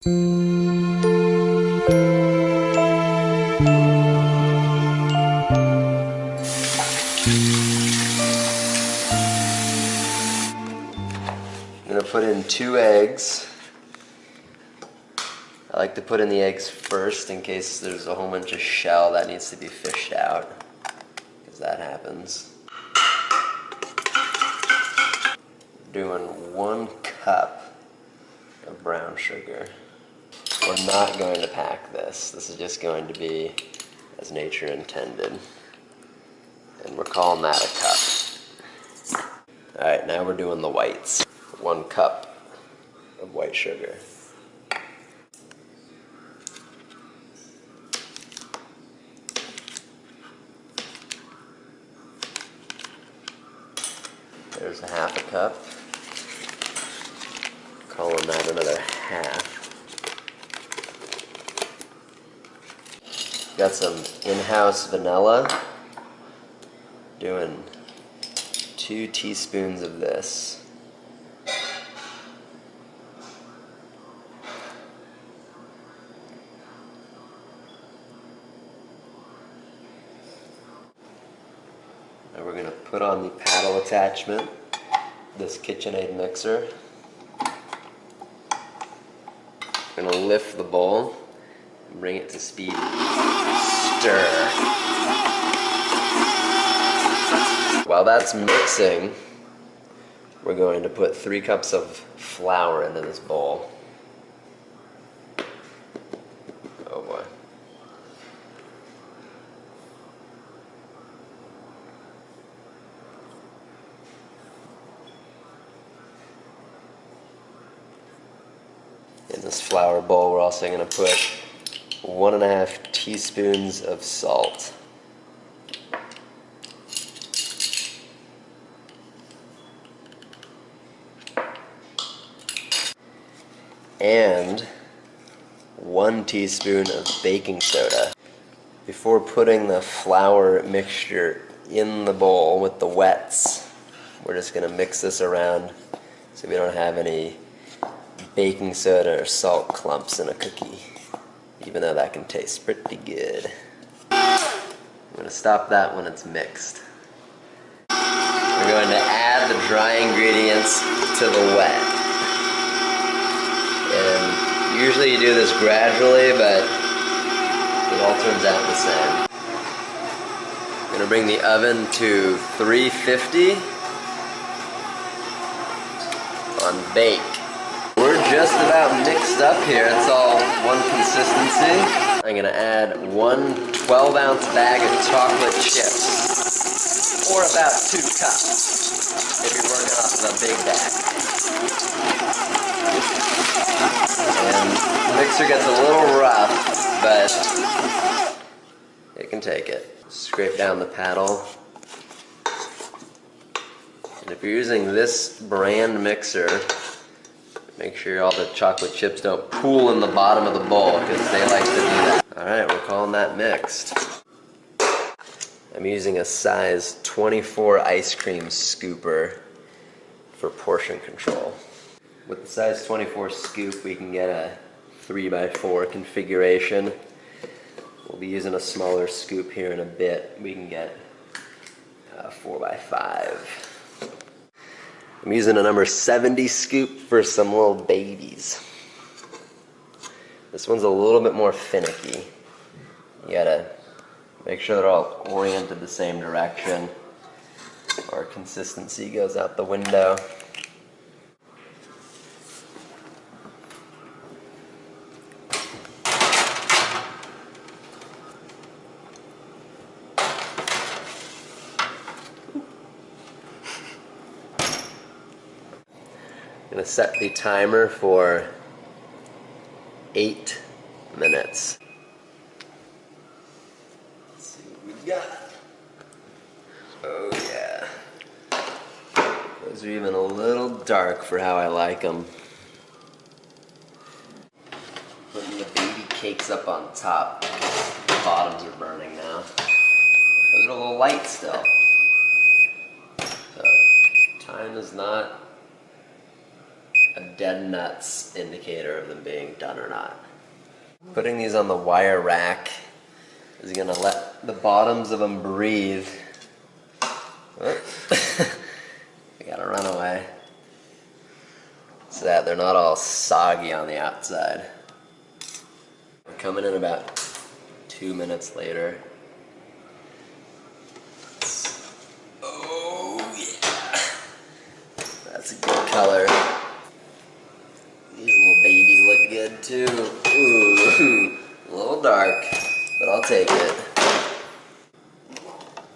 I'm gonna put in 2 eggs. I like to put in the eggs first in case there's a whole bunch of shell that needs to be fished out, because that happens. Doing 1 cup of brown sugar. We're not going to pack this. This is just going to be as nature intended. And we're calling that a cup. Alright, now we're doing the whites. 1 cup of white sugar. There's a 1/2 cup. Calling that another 1/2. Got some in-house vanilla. Doing 2 teaspoons of this. Now we're going to put on the paddle attachment, this KitchenAid mixer. We're going to lift the bowl and bring it to speed. Stir. While that's mixing, we're going to put 3 cups of flour into this bowl. Oh boy. In this flour bowl, we're also going to put 1½ teaspoons of salt. And 1 teaspoon of baking soda. Before putting the flour mixture in the bowl with the wets, we're just going to mix this around so we don't have any baking soda or salt clumps in a cookie, even though that can taste pretty good. I'm going to stop that when it's mixed. We're going to add the dry ingredients to the wet. And usually you do this gradually, but it all turns out the same. I'm going to bring the oven to 350 on bake. We're just about mixed up here. It's all one consistency. I'm going to add 1 12-ounce bag of chocolate chips, or about 2 cups if you're working off of a big bag. And the mixer gets a little rough, but it can take it. Scrape down the paddle. And if you're using this brand mixer, make sure all the chocolate chips don't pool in the bottom of the bowl, because they like to do that. Alright, we're calling that mixed. I'm using a size 24 ice cream scooper for portion control. With the size 24 scoop, we can get a 3x4 configuration. We'll be using a smaller scoop here in a bit. We can get a 4x5. I'm using a number 70 scoop for some little babies. This one's a little bit more finicky. You gotta make sure they're all oriented the same direction, or consistency goes out the window. I'm going to set the timer for 8 minutes. Let's see what we got. Oh yeah. Those are even a little dark for how I like them. Putting the baby cakes up on top. The bottoms are burning now. Those are a little light still. So, time is not a dead nuts indicator of them being done or not. Putting these on the wire rack is gonna let the bottoms of them breathe. Oh. We gotta run away. So that they're not all soggy on the outside. We're coming in about 2 minutes later. Oh yeah, that's a good color. These little babies look good too. Ooh, a little dark, but I'll take it.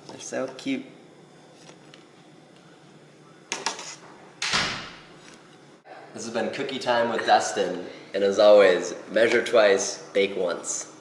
They're so cute. This has been Cookie Time with Dustin, and as always, measure twice, bake once.